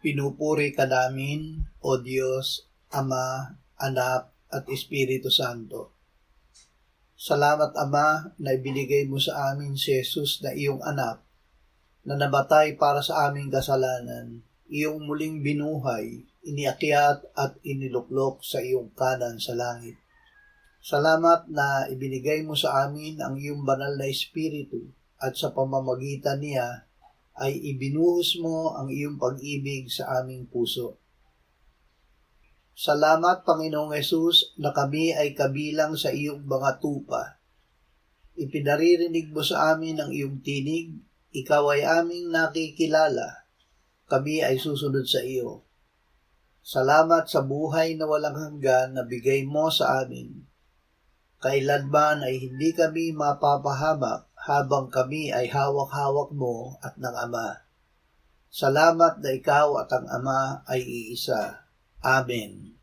Pinupuri ka namin, O Diyos, Ama, Anak, at Espiritu Santo. Salamat, Ama, na ibinigay mo sa amin si Jesus na iyong anak, na nabatay para sa aming kasalanan, iyong muling binuhay, iniakyat at iniluklok sa iyong kanan sa langit. Salamat na ibinigay mo sa amin ang iyong banal na Espiritu at sa pamamagitan niya ay ibinuhos mo ang iyong pag-ibig sa aming puso. Salamat, Panginoong Hesus, na kami ay kabilang sa iyong mga tupa. Ipinaririnig mo sa amin ang iyong tinig, ikaw ay aming nakikilala, kami ay susunod sa iyo. Salamat sa buhay na walang hanggan na bigay mo sa amin. Kailanman ay hindi kami mapapahamak habang kami ay hawak-hawak mo at ng Ama. Salamat na ikaw at ang Ama ay iisa. Amen.